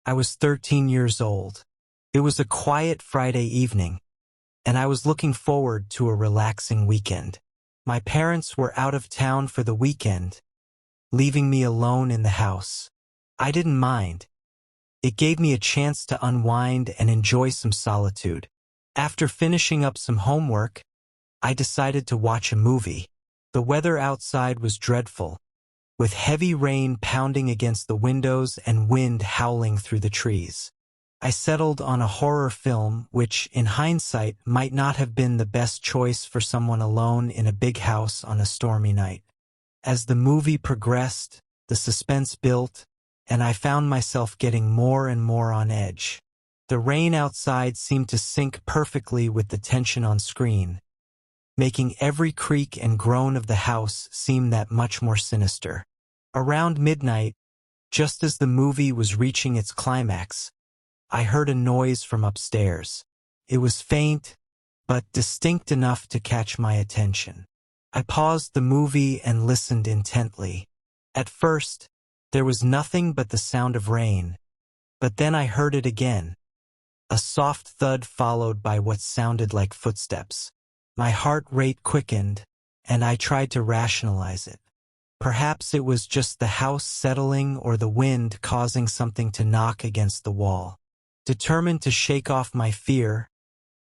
I was 13 years old. It was a quiet Friday evening, and I was looking forward to a relaxing weekend. My parents were out of town for the weekend, leaving me alone in the house. I didn't mind. It gave me a chance to unwind and enjoy some solitude. After finishing up some homework, I decided to watch a movie. The weather outside was dreadful, with heavy rain pounding against the windows and wind howling through the trees. I settled on a horror film which, in hindsight, might not have been the best choice for someone alone in a big house on a stormy night. As the movie progressed, the suspense built, and I found myself getting more and more on edge. The rain outside seemed to sync perfectly with the tension on screen, making every creak and groan of the house seem that much more sinister. Around midnight, just as the movie was reaching its climax, I heard a noise from upstairs. It was faint, but distinct enough to catch my attention. I paused the movie and listened intently. At first, there was nothing but the sound of rain, but then I heard it again. A soft thud followed by what sounded like footsteps. My heart rate quickened, and I tried to rationalize it. Perhaps it was just the house settling or the wind causing something to knock against the wall. Determined to shake off my fear,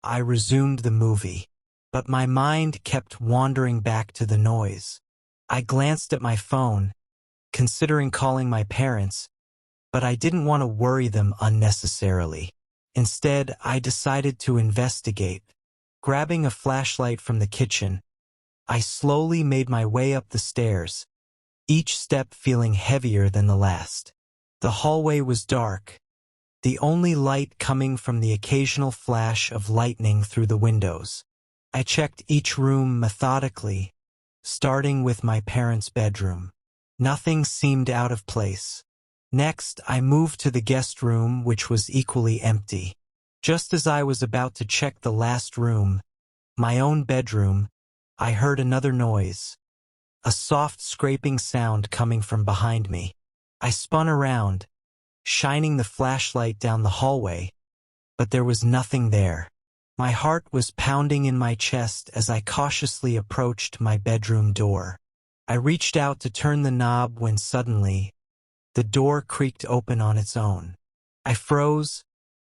I resumed the movie, but my mind kept wandering back to the noise. I glanced at my phone, considering calling my parents, but I didn't want to worry them unnecessarily. Instead, I decided to investigate. Grabbing a flashlight from the kitchen, I slowly made my way up the stairs, each step feeling heavier than the last. The hallway was dark, the only light coming from the occasional flash of lightning through the windows. I checked each room methodically, starting with my parents' bedroom. Nothing seemed out of place. Next, I moved to the guest room, which was equally empty. Just as I was about to check the last room, my own bedroom, I heard another noise, a soft scraping sound coming from behind me. I spun around, shining the flashlight down the hallway, but there was nothing there. My heart was pounding in my chest as I cautiously approached my bedroom door. I reached out to turn the knob when suddenly, the door creaked open on its own. I froze,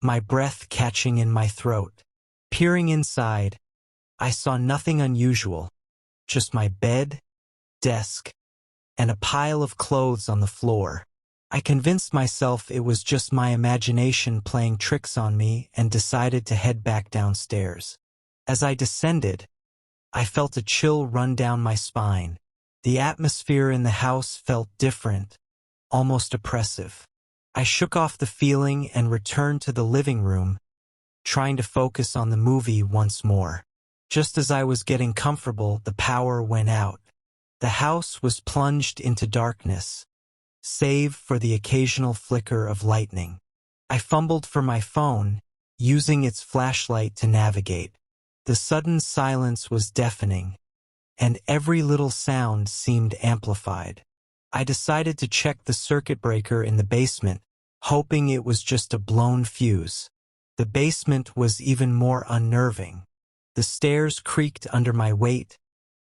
my breath catching in my throat. Peering inside, I saw nothing unusual, just my bed, desk, and a pile of clothes on the floor. I convinced myself it was just my imagination playing tricks on me and decided to head back downstairs. As I descended, I felt a chill run down my spine. The atmosphere in the house felt different, almost oppressive. I shook off the feeling and returned to the living room, trying to focus on the movie once more. Just as I was getting comfortable, the power went out. The house was plunged into darkness, save for the occasional flicker of lightning. I fumbled for my phone, using its flashlight to navigate. The sudden silence was deafening, and every little sound seemed amplified. I decided to check the circuit breaker in the basement, hoping it was just a blown fuse. The basement was even more unnerving. The stairs creaked under my weight,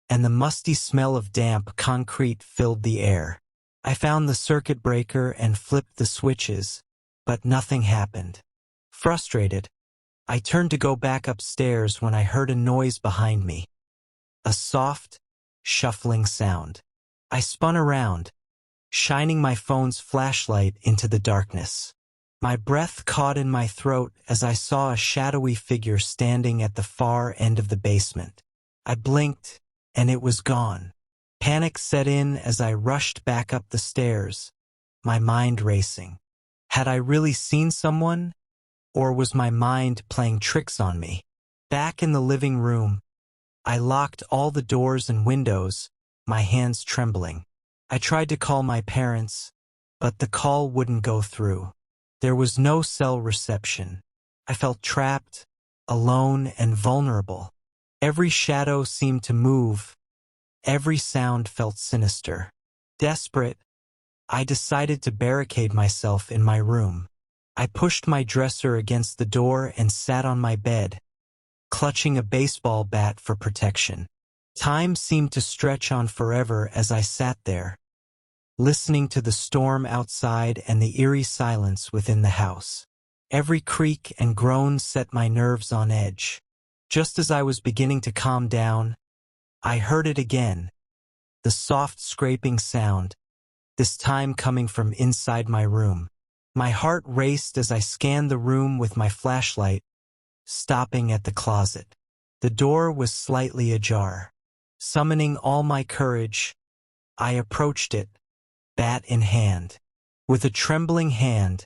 and the musty smell of damp concrete filled the air. I found the circuit breaker and flipped the switches, but nothing happened. Frustrated, I turned to go back upstairs when I heard a noise behind me. A soft, shuffling sound. I spun around, shining my phone's flashlight into the darkness. My breath caught in my throat as I saw a shadowy figure standing at the far end of the basement. I blinked, and it was gone. Panic set in as I rushed back up the stairs, my mind racing. Had I really seen someone, or was my mind playing tricks on me? Back in the living room, I locked all the doors and windows, my hands trembling. I tried to call my parents, but the call wouldn't go through. There was no cell reception. I felt trapped, alone, and vulnerable. Every shadow seemed to move. Every sound felt sinister. Desperate, I decided to barricade myself in my room. I pushed my dresser against the door and sat on my bed, clutching a baseball bat for protection. Time seemed to stretch on forever as I sat there, listening to the storm outside and the eerie silence within the house. Every creak and groan set my nerves on edge. Just as I was beginning to calm down, I heard it again, the soft scraping sound, this time coming from inside my room. My heart raced as I scanned the room with my flashlight, stopping at the closet. The door was slightly ajar. Summoning all my courage, I approached it, bat in hand. With a trembling hand,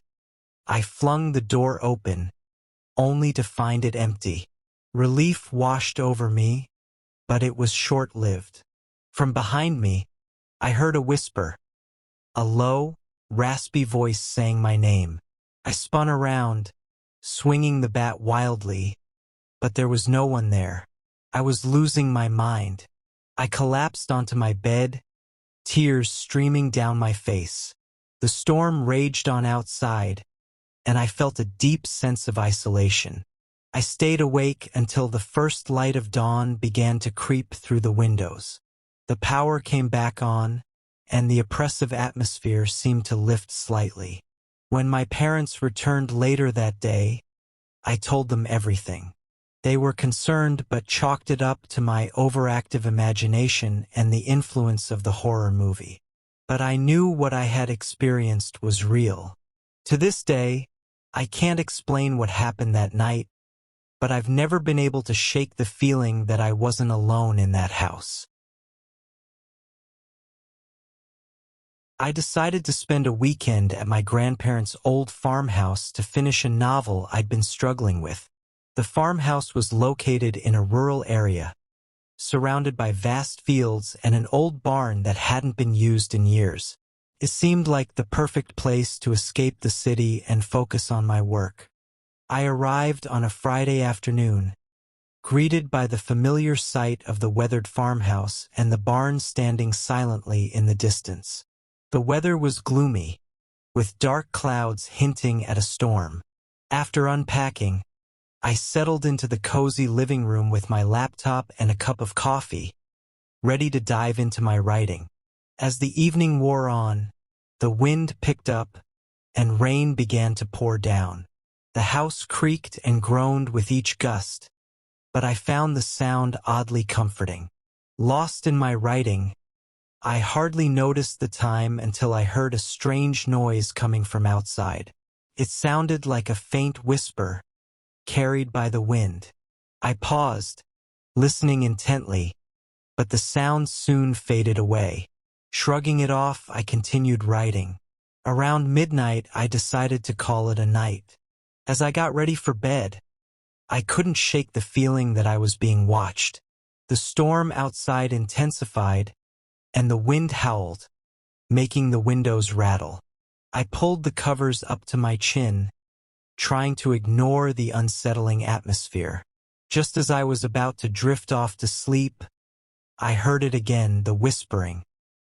I flung the door open, only to find it empty. Relief washed over me, but it was short-lived. From behind me, I heard a whisper, a low, raspy voice saying my name. I spun around, swinging the bat wildly, but there was no one there. I was losing my mind. I collapsed onto my bed, tears streaming down my face. The storm raged on outside, and I felt a deep sense of isolation. I stayed awake until the first light of dawn began to creep through the windows. The power came back on, and the oppressive atmosphere seemed to lift slightly. When my parents returned later that day, I told them everything. They were concerned but chalked it up to my overactive imagination and the influence of the horror movie. But I knew what I had experienced was real. To this day, I can't explain what happened that night, but I've never been able to shake the feeling that I wasn't alone in that house. I decided to spend a weekend at my grandparents' old farmhouse to finish a novel I'd been struggling with. The farmhouse was located in a rural area, surrounded by vast fields and an old barn that hadn't been used in years. It seemed like the perfect place to escape the city and focus on my work. I arrived on a Friday afternoon, greeted by the familiar sight of the weathered farmhouse and the barn standing silently in the distance. The weather was gloomy, with dark clouds hinting at a storm. After unpacking, I settled into the cozy living room with my laptop and a cup of coffee, ready to dive into my writing. As the evening wore on, the wind picked up, and rain began to pour down. The house creaked and groaned with each gust, but I found the sound oddly comforting. Lost in my writing, I hardly noticed the time until I heard a strange noise coming from outside. It sounded like a faint whisper, carried by the wind. I paused, listening intently, but the sound soon faded away. Shrugging it off, I continued writing. Around midnight, I decided to call it a night. As I got ready for bed, I couldn't shake the feeling that I was being watched. The storm outside intensified, and the wind howled, making the windows rattle. I pulled the covers up to my chin, trying to ignore the unsettling atmosphere. Just as I was about to drift off to sleep, I heard it again, the whispering.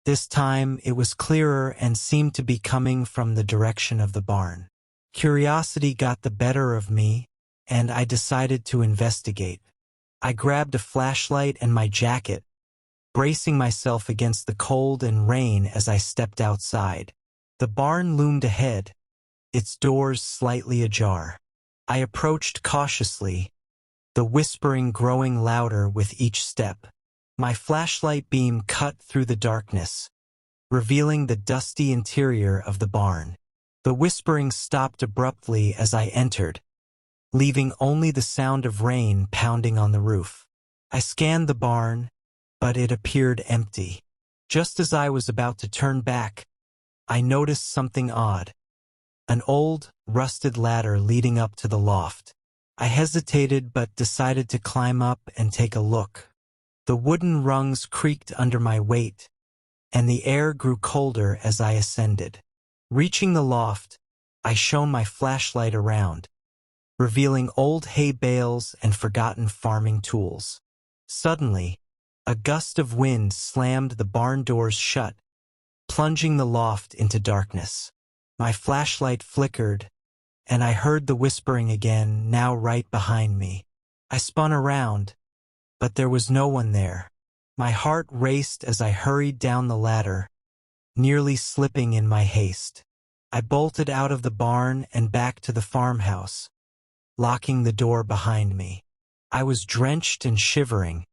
This time it was clearer and seemed to be coming from the direction of the barn. Curiosity got the better of me, and I decided to investigate. I grabbed a flashlight and my jacket, bracing myself against the cold and rain as I stepped outside. The barn loomed ahead, its doors slightly ajar. I approached cautiously, the whispering growing louder with each step. My flashlight beam cut through the darkness, revealing the dusty interior of the barn. The whispering stopped abruptly as I entered, leaving only the sound of rain pounding on the roof. I scanned the barn, but it appeared empty. Just as I was about to turn back, I noticed something odd. An old, rusted ladder leading up to the loft. I hesitated but decided to climb up and take a look. The wooden rungs creaked under my weight, and the air grew colder as I ascended. Reaching the loft, I shone my flashlight around, revealing old hay bales and forgotten farming tools. Suddenly, a gust of wind slammed the barn doors shut, plunging the loft into darkness. My flashlight flickered, and I heard the whispering again, now right behind me. I spun around, but there was no one there. My heart raced as I hurried down the ladder, nearly slipping in my haste. I bolted out of the barn and back to the farmhouse, locking the door behind me. I was drenched and shivering,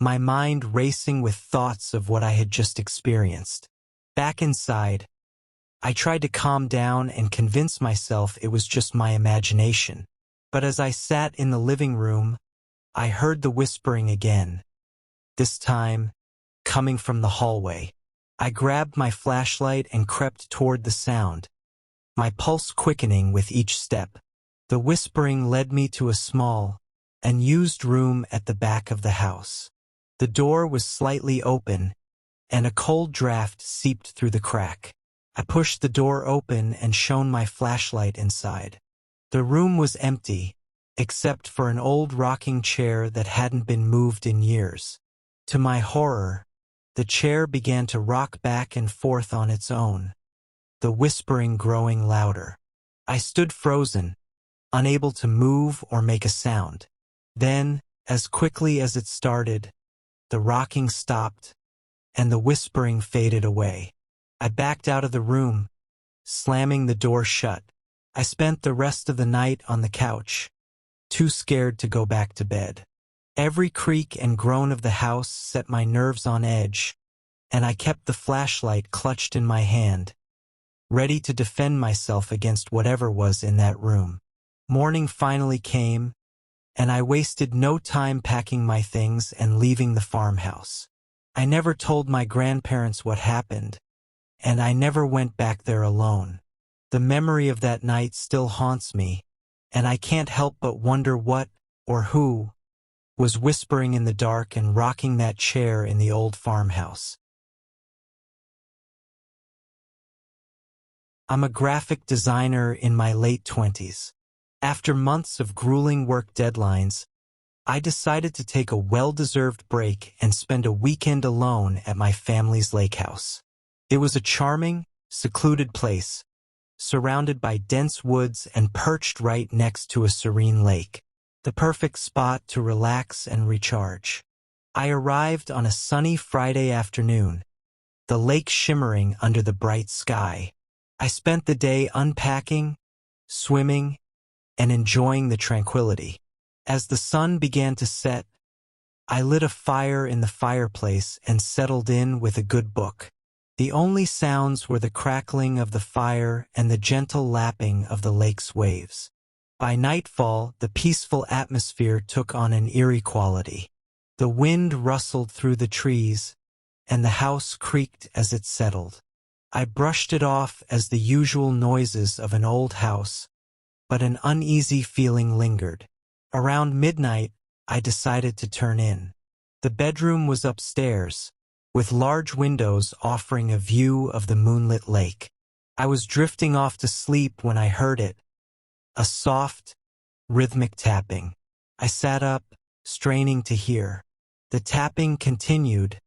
my mind racing with thoughts of what I had just experienced. Back inside, I tried to calm down and convince myself it was just my imagination. But as I sat in the living room, I heard the whispering again, this time coming from the hallway. I grabbed my flashlight and crept toward the sound, my pulse quickening with each step. The whispering led me to a small, unused room at the back of the house. The door was slightly open, and a cold draft seeped through the crack. I pushed the door open and shone my flashlight inside. The room was empty, except for an old rocking chair that hadn't been moved in years. To my horror, the chair began to rock back and forth on its own, the whispering growing louder. I stood frozen, unable to move or make a sound. Then, as quickly as it started, the rocking stopped, and the whispering faded away. I backed out of the room, slamming the door shut. I spent the rest of the night on the couch, too scared to go back to bed. Every creak and groan of the house set my nerves on edge, and I kept the flashlight clutched in my hand, ready to defend myself against whatever was in that room. Morning finally came, and I wasted no time packing my things and leaving the farmhouse. I never told my grandparents what happened, and I never went back there alone. The memory of that night still haunts me, and I can't help but wonder what, or who, was whispering in the dark and rocking that chair in the old farmhouse. I'm a graphic designer in my late 20s. After months of grueling work deadlines, I decided to take a well-deserved break and spend a weekend alone at my family's lake house. It was a charming, secluded place, surrounded by dense woods and perched right next to a serene lake. The perfect spot to relax and recharge. I arrived on a sunny Friday afternoon, the lake shimmering under the bright sky. I spent the day unpacking, swimming, and enjoying the tranquility. As the sun began to set, I lit a fire in the fireplace and settled in with a good book. The only sounds were the crackling of the fire and the gentle lapping of the lake's waves. By nightfall, the peaceful atmosphere took on an eerie quality. The wind rustled through the trees, and the house creaked as it settled. I brushed it off as the usual noises of an old house, but an uneasy feeling lingered. Around midnight, I decided to turn in. The bedroom was upstairs, with large windows offering a view of the moonlit lake. I was drifting off to sleep when I heard it, a soft, rhythmic tapping. I sat up, straining to hear. The tapping continued,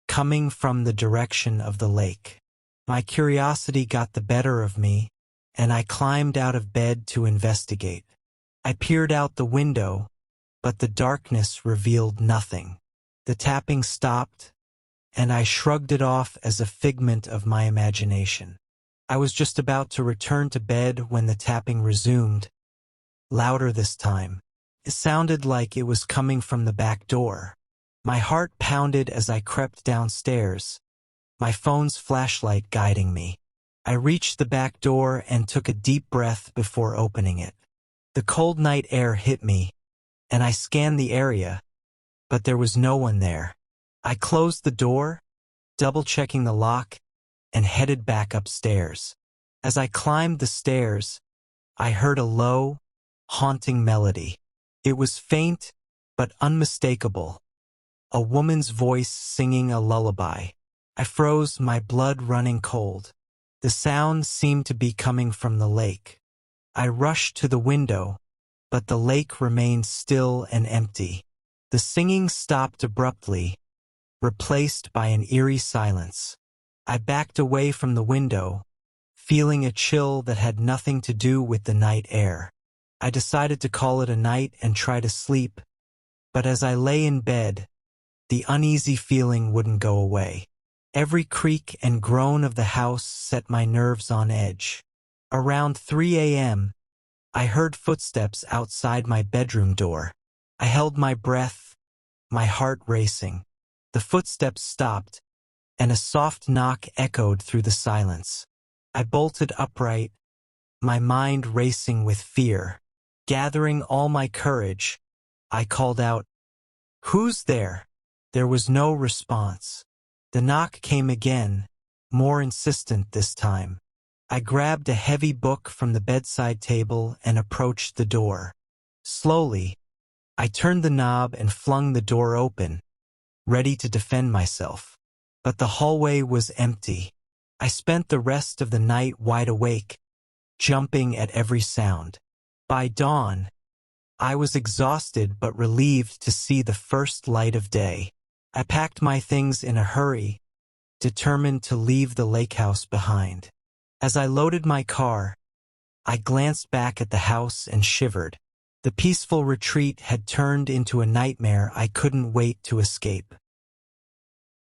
coming from the direction of the lake. My curiosity got the better of me, and I climbed out of bed to investigate. I peered out the window, but the darkness revealed nothing. The tapping stopped, and I shrugged it off as a figment of my imagination. I was just about to return to bed when the tapping resumed, louder this time. It sounded like it was coming from the back door. My heart pounded as I crept downstairs, my phone's flashlight guiding me. I reached the back door and took a deep breath before opening it. The cold night air hit me, and I scanned the area, but there was no one there. I closed the door, double-checking the lock, and headed back upstairs. As I climbed the stairs, I heard a low, haunting melody. It was faint, but unmistakable, a woman's voice singing a lullaby. I froze, my blood running cold. The sound seemed to be coming from the lake. I rushed to the window, but the lake remained still and empty. The singing stopped abruptly, replaced by an eerie silence. I backed away from the window, feeling a chill that had nothing to do with the night air. I decided to call it a night and try to sleep, but as I lay in bed, the uneasy feeling wouldn't go away. Every creak and groan of the house set my nerves on edge. Around 3 a.m., I heard footsteps outside my bedroom door. I held my breath, my heart racing. The footsteps stopped, and a soft knock echoed through the silence. I bolted upright, my mind racing with fear. Gathering all my courage, I called out, "Who's there?" There was no response. The knock came again, more insistent this time. I grabbed a heavy book from the bedside table and approached the door. Slowly, I turned the knob and flung the door open, ready to defend myself. But the hallway was empty. I spent the rest of the night wide awake, jumping at every sound. By dawn, I was exhausted but relieved to see the first light of day. I packed my things in a hurry, determined to leave the lake house behind. As I loaded my car, I glanced back at the house and shivered. The peaceful retreat had turned into a nightmare I couldn't wait to escape.